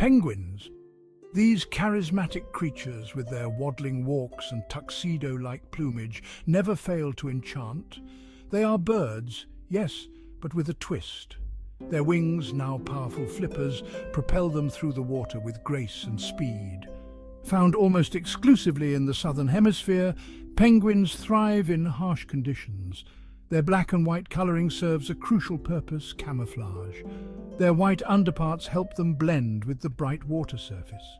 Penguins. These charismatic creatures with their waddling walks and tuxedo-like plumage never fail to enchant. They are birds, yes, but with a twist. Their wings, now powerful flippers, propel them through the water with grace and speed. Found almost exclusively in the southern hemisphere, penguins thrive in harsh conditions. Their black and white colouring serves a crucial purpose: camouflage. Their white underparts help them blend with the bright water surface.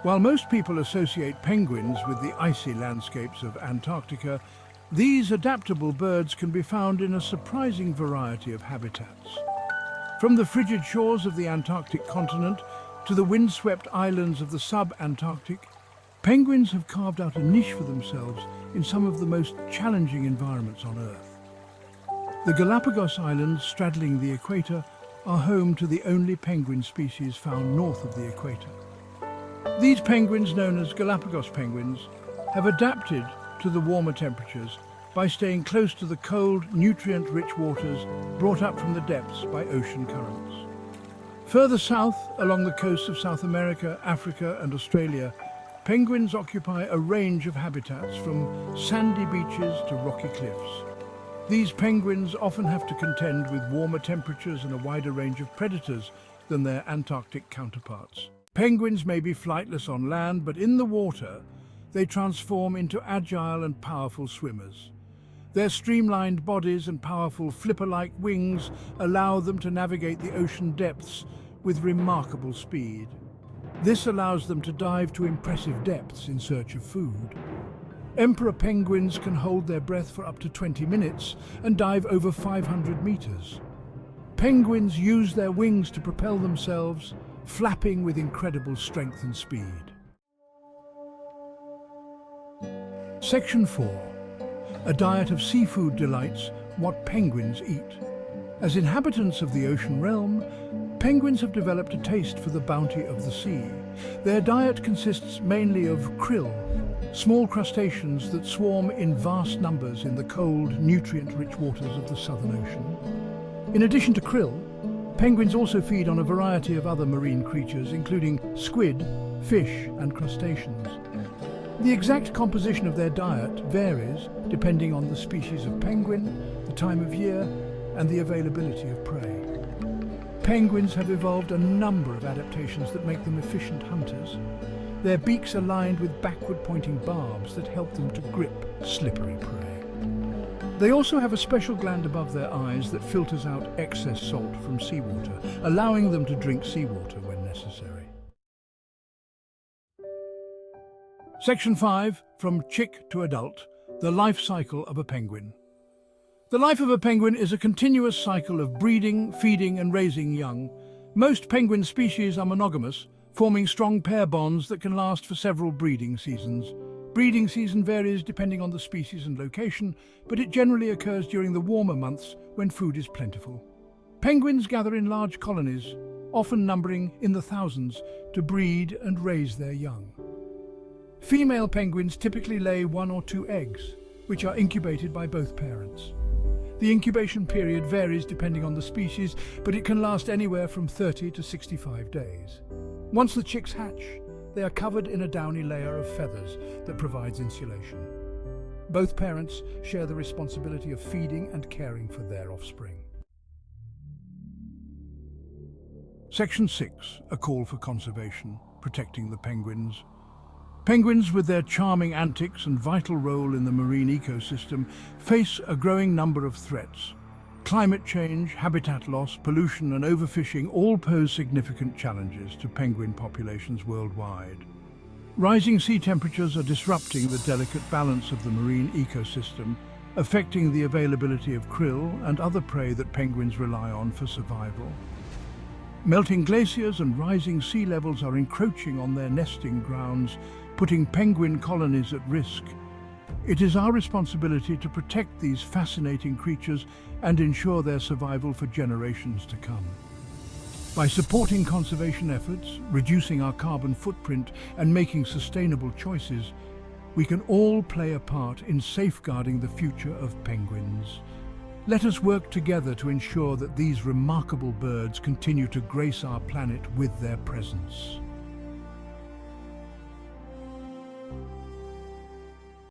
While most people associate penguins with the icy landscapes of Antarctica, these adaptable birds can be found in a surprising variety of habitats. From the frigid shores of the Antarctic continent to the windswept islands of the sub-Antarctic, penguins have carved out a niche for themselves in some of the most challenging environments on Earth. The Galapagos Islands, straddling the equator, are home to the only penguin species found north of the equator. These penguins, known as Galapagos penguins, have adapted to the warmer temperatures by staying close to the cold, nutrient-rich waters brought up from the depths by ocean currents. Further south, along the coasts of South America, Africa and Australia, penguins occupy a range of habitats from sandy beaches to rocky cliffs. These penguins often have to contend with warmer temperatures and a wider range of predators than their Antarctic counterparts. Penguins may be flightless on land, but in the water, they transform into agile and powerful swimmers. Their streamlined bodies and powerful flipper-like wings allow them to navigate the ocean depths with remarkable speed. This allows them to dive to impressive depths in search of food. Emperor penguins can hold their breath for up to 20 minutes and dive over 500 meters. Penguins use their wings to propel themselves, flapping with incredible strength and speed. Section 4. A diet of seafood delights what penguins eat. As inhabitants of the ocean realm, penguins have developed a taste for the bounty of the sea. Their diet consists mainly of krill, small crustaceans that swarm in vast numbers in the cold, nutrient-rich waters of the Southern Ocean. In addition to krill, penguins also feed on a variety of other marine creatures, including squid, fish and crustaceans. The exact composition of their diet varies depending on the species of penguin, the time of year, and the availability of prey. Penguins have evolved a number of adaptations that make them efficient hunters. Their beaks are lined with backward-pointing barbs that help them to grip slippery prey. They also have a special gland above their eyes that filters out excess salt from seawater, allowing them to drink seawater when necessary. Section 5. From chick to adult, the life cycle of a penguin. The life of a penguin is a continuous cycle of breeding, feeding and raising young. Most penguin species are monogamous, forming strong pair bonds that can last for several breeding seasons. Breeding season varies depending on the species and location, but it generally occurs during the warmer months when food is plentiful. Penguins gather in large colonies, often numbering in the thousands, to breed and raise their young. Female penguins typically lay 1 or 2 eggs, which are incubated by both parents. The incubation period varies depending on the species, but it can last anywhere from 30 to 65 days. Once the chicks hatch, they are covered in a downy layer of feathers that provides insulation. Both parents share the responsibility of feeding and caring for their offspring. Section 6. A call for conservation, protecting the penguins. Penguins, with their charming antics and vital role in the marine ecosystem, face a growing number of threats. Climate change, habitat loss, pollution and overfishing all pose significant challenges to penguin populations worldwide. Rising sea temperatures are disrupting the delicate balance of the marine ecosystem, affecting the availability of krill and other prey that penguins rely on for survival. Melting glaciers and rising sea levels are encroaching on their nesting grounds, putting penguin colonies at risk. It is our responsibility to protect these fascinating creatures and ensure their survival for generations to come. By supporting conservation efforts, reducing our carbon footprint and making sustainable choices, we can all play a part in safeguarding the future of penguins. Let us work together to ensure that these remarkable birds continue to grace our planet with their presence.